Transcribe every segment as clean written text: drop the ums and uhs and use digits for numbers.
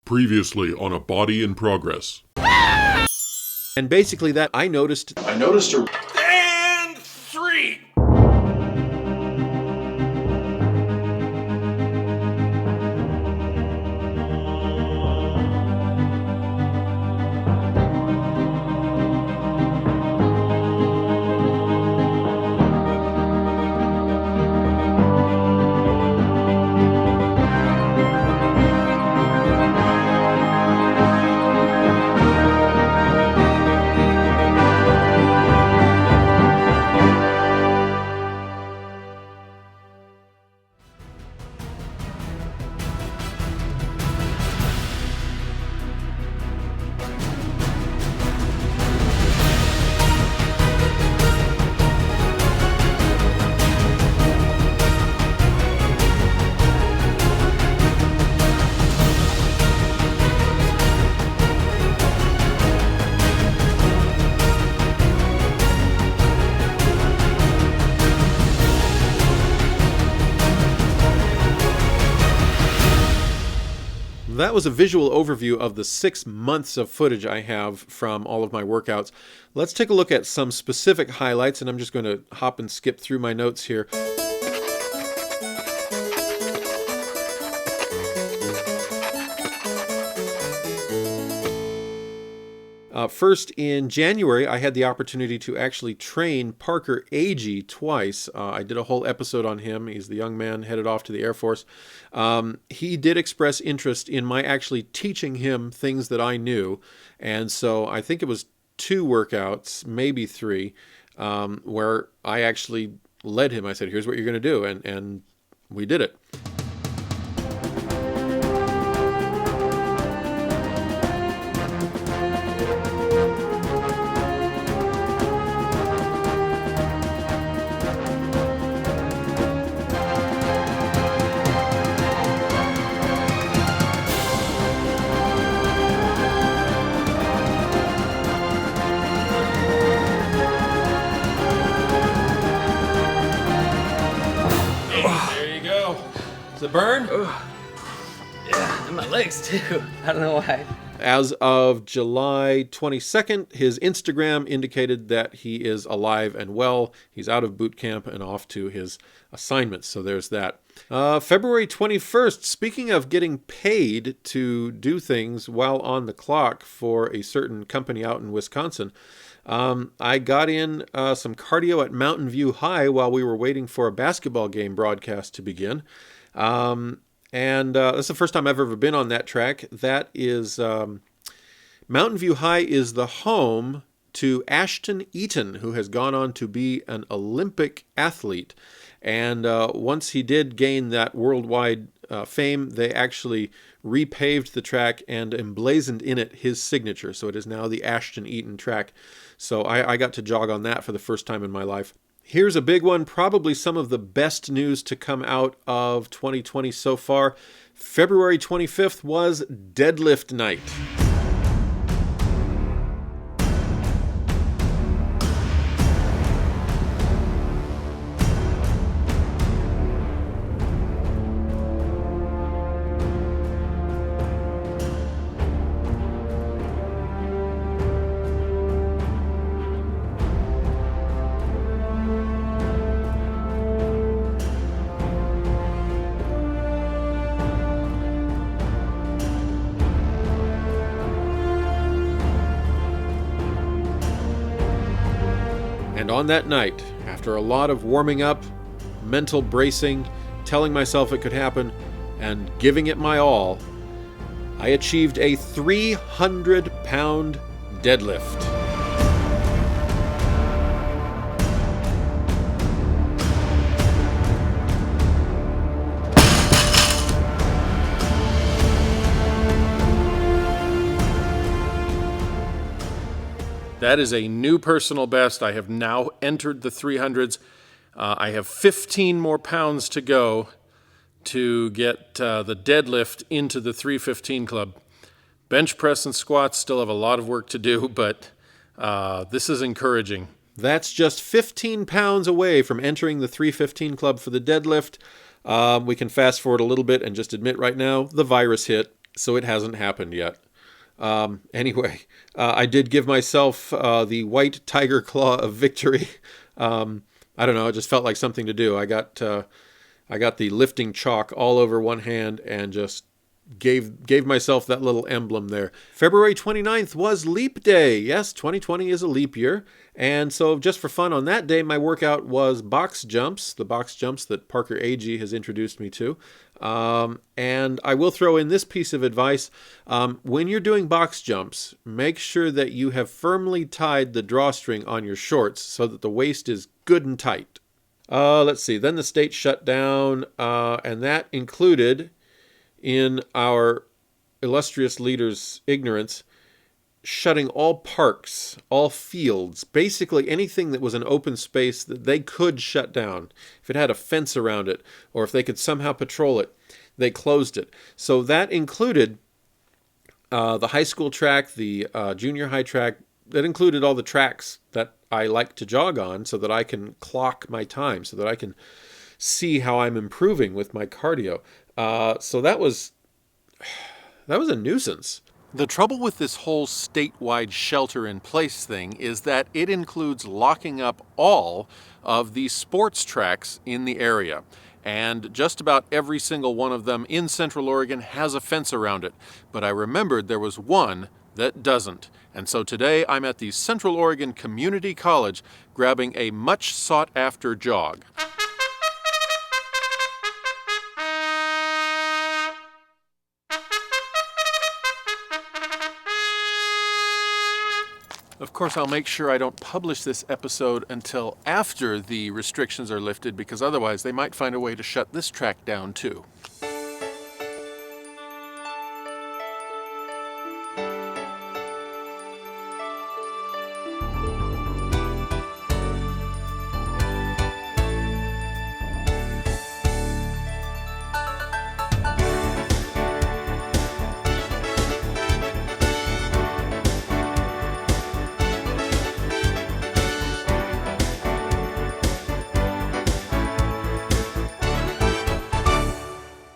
Previously on A Body in Progress. And basically that I noticed her. And 3! That was a visual overview of the 6 months of footage I have from all of my workouts. Let's take a look at some specific highlights, and I'm just going to hop and skip through my notes here. First, in January, I had the opportunity to actually train Parker Agee twice. I did a whole episode on him. He's the young man headed off to the Air Force. He did express interest in my actually teaching him things that I knew. And so I think it was 2 workouts, maybe 3, where I actually led him. I said, here's what you're going to do. And we did it. Does it burn? Yeah, and my legs too. I don't know why. As of July 22nd, his Instagram indicated that he is alive and well. He's out of boot camp and off to his assignments, so there's that. February 21st, speaking of getting paid to do things while on the clock for a certain company out in Wisconsin, I got in some cardio at Mountain View High while we were waiting for a basketball game broadcast to begin. And that's the first time I've ever been on that track. That is, Mountain View High is the home to Ashton Eaton, who has gone on to be an Olympic athlete. And once he did gain that worldwide fame, they actually repaved the track and emblazoned in it his signature. So it is now the Ashton Eaton track. So I got to jog on that for the first time in my life. Here's a big one, probably some of the best news to come out of 2020 so far. February 25th was deadlift night. And on that night, after a lot of warming up, mental bracing, telling myself it could happen, and giving it my all, I achieved a 300-pound deadlift. That is a new personal best. I have now entered the 300s. I have 15 more pounds to go to get the deadlift into the 315 club. Bench press and squats still have a lot of work to do, but this is encouraging. That's just 15 pounds away from entering the 315 club for the deadlift. We can fast forward a little bit and just admit right now, the virus hit. So it hasn't happened yet. Anyway, I did give myself the white tiger claw of victory. I don't know, it just felt like something to do. I got the lifting chalk all over one hand and just gave myself that little emblem there. February 29th was Leap Day. Yes, 2020 is a leap year. And so just for fun on that day, my workout was box jumps, the box jumps that Parker Agee has introduced me to. And I will throw in this piece of advice. When you're doing box jumps, make sure that you have firmly tied the drawstring on your shorts so that the waist is good and tight. Let's see. Then the state shut down, and that included, in our illustrious leader's ignorance, shutting all parks, all fields, basically anything that was an open space that they could shut down. If it had a fence around it, or if they could somehow patrol it, they closed it. So that included the high school track, the junior high track. That included all the tracks that I like to jog on so that I can clock my time, so that I can see how I'm improving with my cardio. So that was a nuisance. The trouble with this whole statewide shelter-in-place thing is that it includes locking up all of the sports tracks in the area. And just about every single one of them in Central Oregon has a fence around it. But I remembered there was one that doesn't. And so today I'm at the Central Oregon Community College grabbing a much sought-after jog. Of course, I'll make sure I don't publish this episode until after the restrictions are lifted, because otherwise they might find a way to shut this track down too.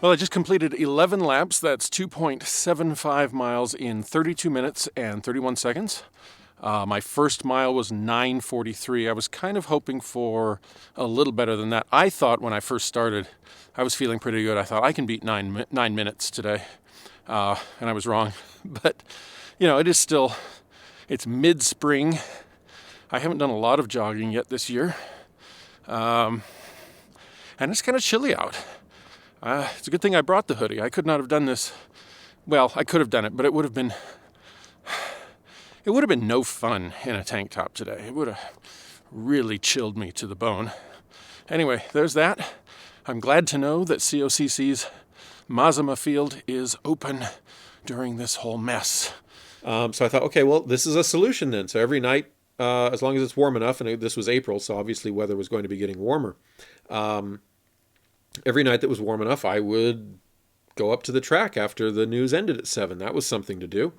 Well, I just completed 11 laps. That's 2.75 miles in 32 minutes and 31 seconds. My first mile was 9:43. I was kind of hoping for a little better than that. I thought when I first started, I was feeling pretty good. I thought I can beat nine minutes today. And I was wrong. But, it is still, it's mid-spring. I haven't done a lot of jogging yet this year. And it's kind of chilly out. It's a good thing I brought the hoodie. I could not have done this. Well, I could have done it, but it would have been no fun in a tank top today. It would have really chilled me to the bone. Anyway, there's that. I'm glad to know that COCC's Mazama Field is open during this whole mess. So I thought, okay, well, this is a solution then. So every night, as long as it's warm enough, and this was April, so obviously weather was going to be getting warmer. Every night that was warm enough, I would go up to the track after the news ended at 7. That was something to do.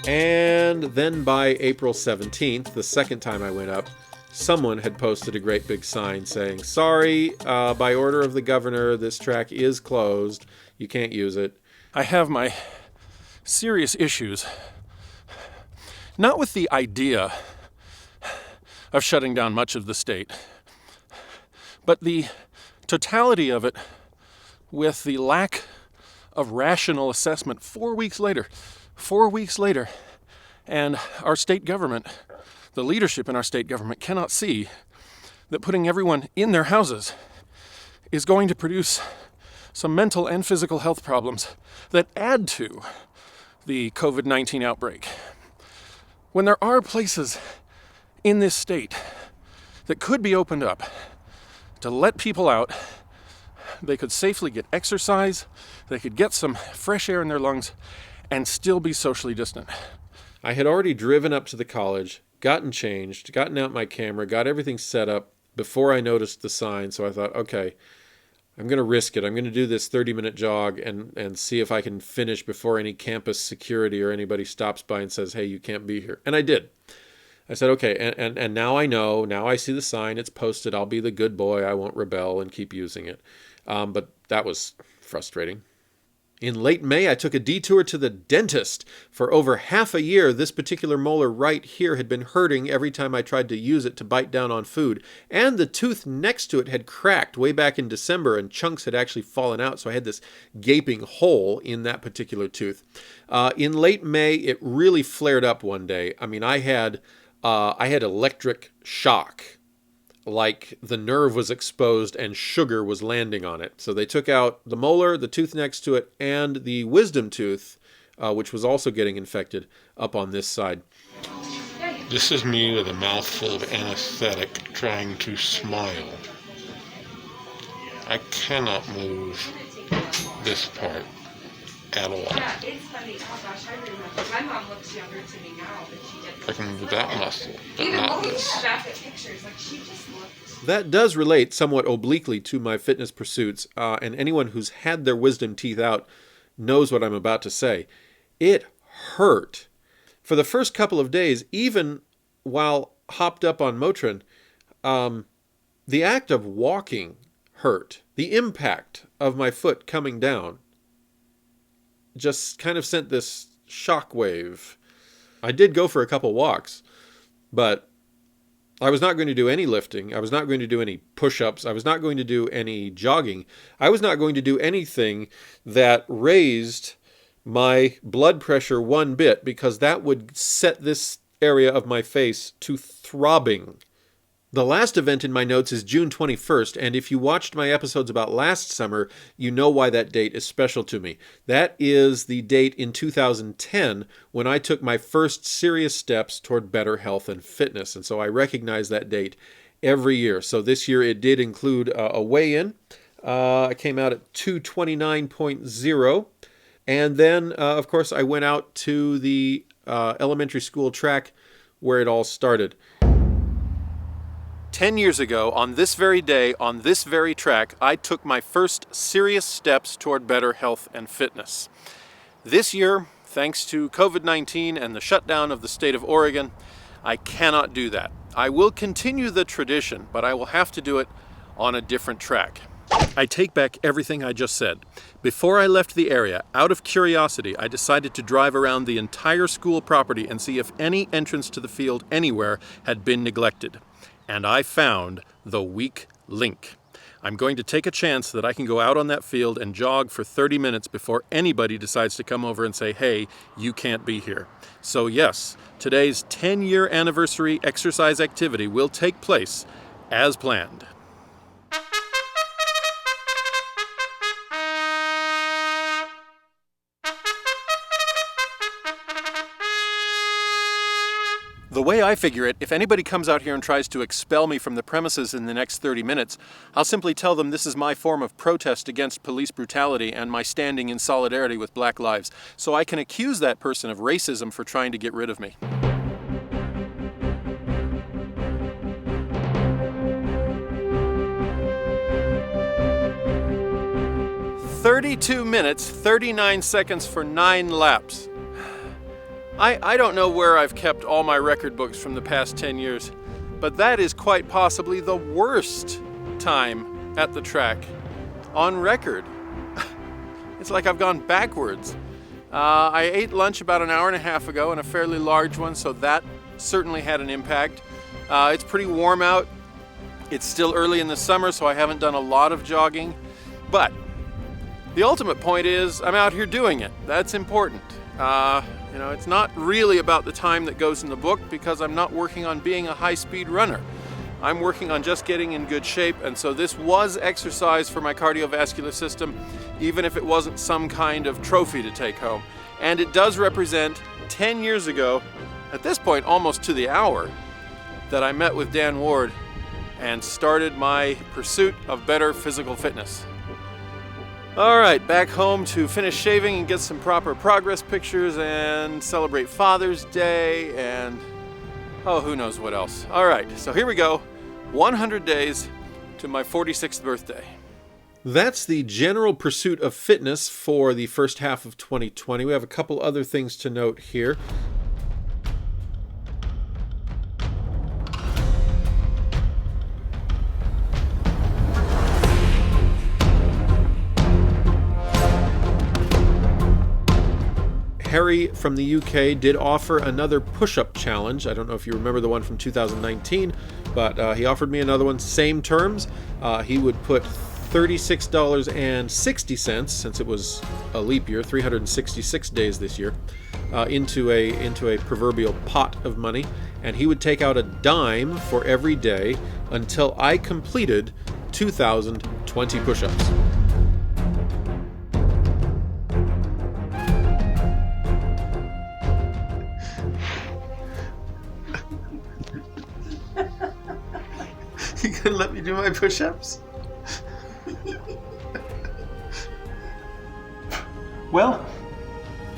And then by April 17th, the second time I went up, someone had posted a great big sign saying, sorry, by order of the governor, this track is closed. You can't use it. I have my serious issues, not with the idea of shutting down much of the state, but the totality of it with the lack of rational assessment 4 weeks later, and our state government, the leadership in our state government cannot see that putting everyone in their houses is going to produce some mental and physical health problems that add to the COVID-19 outbreak. When there are places in this state that could be opened up to let people out, they could safely get exercise, they could get some fresh air in their lungs, and still be socially distant. I had already driven up to the college, gotten changed, gotten out my camera, got everything set up before I noticed the sign. So I thought, okay, I'm going to risk it. I'm going to do this 30-minute jog and see if I can finish before any campus security or anybody stops by and says, hey, you can't be here. And I did. I said, okay, and now I know. Now I see the sign. It's posted. I'll be the good boy. I won't rebel and keep using it. But that was frustrating. In late May, I took a detour to the dentist. For over half a year, this particular molar right here had been hurting every time I tried to use it to bite down on food. And the tooth next to it had cracked way back in December, and chunks had actually fallen out, so I had this gaping hole in that particular tooth. In late May, it really flared up one day. I mean, I had electric shock. Like the nerve was exposed and sugar was landing on it. So they took out the molar, the tooth next to it, and the wisdom tooth, which was also getting infected, up on this side. This is me with a mouthful of anesthetic trying to smile. I cannot move this part at all. Yeah, it's funny. Oh gosh, I remember. My mom looks younger to me now than she did. I can move that muscle, but Even not looking this. back at pictures, like she just looked. That does relate somewhat obliquely to my fitness pursuits, and anyone who's had their wisdom teeth out knows what I'm about to say. It hurt. For the first couple of days, even while hopped up on Motrin, the act of walking hurt. The impact of my foot coming down just kind of sent this shock wave. I did go for a couple walks, but I was not going to do any lifting. I was not going to do any push-ups. I was not going to do any jogging. I was not going to do anything that raised my blood pressure one bit, because that would set this area of my face to throbbing. The last event in my notes is June 21st, and if you watched my episodes about last summer, you know why that date is special to me. That is the date in 2010 when I took my first serious steps toward better health and fitness, and so I recognize that date every year. So this year it did include a weigh-in. I came out at 229.0, and then, of course, I went out to the elementary school track where it all started. 10 years ago, on this very day, on this very track, I took my first serious steps toward better health and fitness. This year, thanks to COVID-19 and the shutdown of the state of Oregon, I cannot do that. I will continue the tradition, but I will have to do it on a different track. I take back everything I just said. Before I left the area, out of curiosity, I decided to drive around the entire school property and see if any entrance to the field anywhere had been neglected. And I found the weak link. I'm going to take a chance that I can go out on that field and jog for 30 minutes before anybody decides to come over and say, hey, you can't be here. So yes, today's 10-year anniversary exercise activity will take place as planned. The way I figure it, if anybody comes out here and tries to expel me from the premises in the next 30 minutes, I'll simply tell them this is my form of protest against police brutality and my standing in solidarity with Black lives, so I can accuse that person of racism for trying to get rid of me. "32 minutes, 39 seconds for 9 laps. I don't know where I've kept all my record books from the past 10 years, but that is quite possibly the worst time at the track on record. It's like I've gone backwards. I ate lunch about an hour and a half ago, and a fairly large one, so that certainly had an impact. It's pretty warm out. It's still early in the summer, so I haven't done a lot of jogging, but the ultimate point is I'm out here doing it. That's important. It's not really about the time that goes in the book, because I'm not working on being a high-speed runner. I'm working on just getting in good shape, and so this was exercise for my cardiovascular system, even if it wasn't some kind of trophy to take home. And it does represent 10 years ago, at this point almost to the hour, that I met with Dan Ward and started my pursuit of better physical fitness. All right, back home to finish shaving and get some proper progress pictures and celebrate Father's Day and, who knows what else. All right, so here we go. 100 days to my 46th birthday. That's the general pursuit of fitness for the first half of 2020. We have a couple other things to note here. Harry from the UK did offer another push-up challenge. I don't know if you remember the one from 2019, but he offered me another one. Same terms. He would put $36.60, since it was a leap year, 366 days this year, into a proverbial pot of money, and he would take out a dime for every day until I completed 2,020 push-ups. You gonna let me do my push-ups? Well,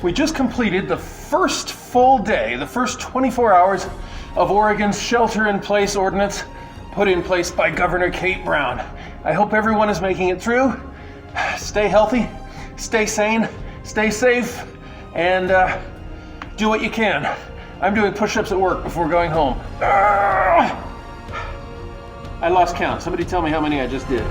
we just completed the first full day, the first 24 hours of Oregon's shelter-in-place ordinance put in place by Governor Kate Brown. I hope everyone is making it through. Stay healthy, stay sane, stay safe, and do what you can. I'm doing push-ups at work before going home. I lost count. Somebody tell me how many I just did.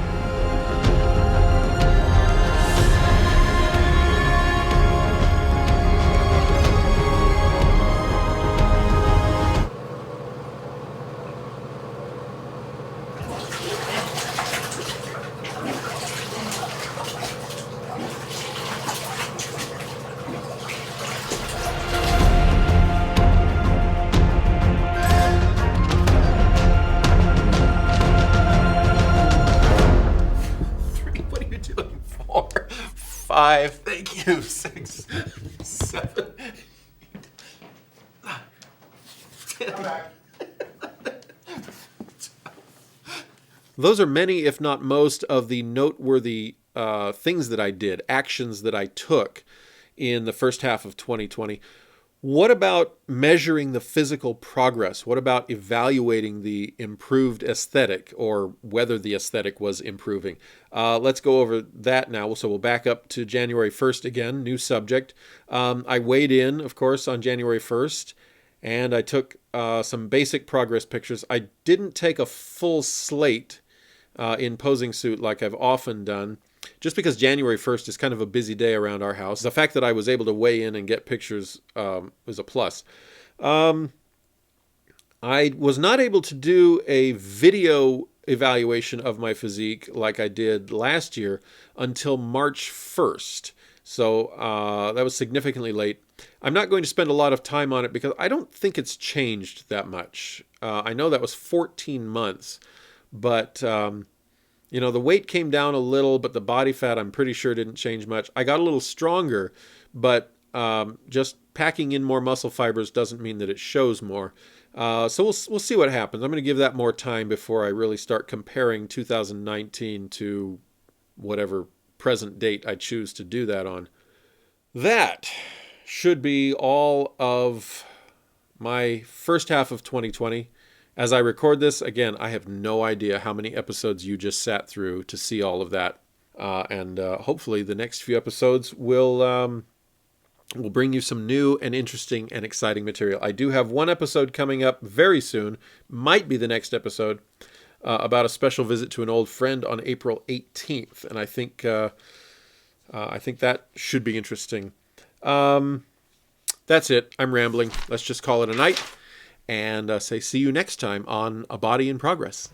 Five, thank you. 6, 7. Come back. Those are many, if not most, of the noteworthy things that I did, actions that I took in the first half of 2020. What about measuring the physical progress? What about evaluating the improved aesthetic, or whether the aesthetic was improving? Let's go over that now. So we'll back up to January 1st again, new subject. I weighed in, of course, on January 1st, and I took some basic progress pictures. I didn't take a full slate in posing suit like I've often done, just because January 1st is kind of a busy day around our house. The fact that I was able to weigh in and get pictures was a plus. I was not able to do a video evaluation of my physique like I did last year until March 1st. So that was significantly late. I'm not going to spend a lot of time on it because I don't think it's changed that much. I know that was 14 months, but you know, the weight came down a little, but the body fat, I'm pretty sure, didn't change much. I got a little stronger, but just packing in more muscle fibers doesn't mean that it shows more. So we'll see what happens. I'm going to give that more time before I really start comparing 2019 to whatever present date I choose to do that on. That should be all of my first half of 2020. As I record this, again, I have no idea how many episodes you just sat through to see all of that. And hopefully the next few episodes will bring you some new and interesting and exciting material. I do have one episode coming up very soon, might be the next episode, about a special visit to an old friend on April 18th. And I think that should be interesting. That's it. I'm rambling. Let's just call it a night. And say see you next time on A Body in Progress.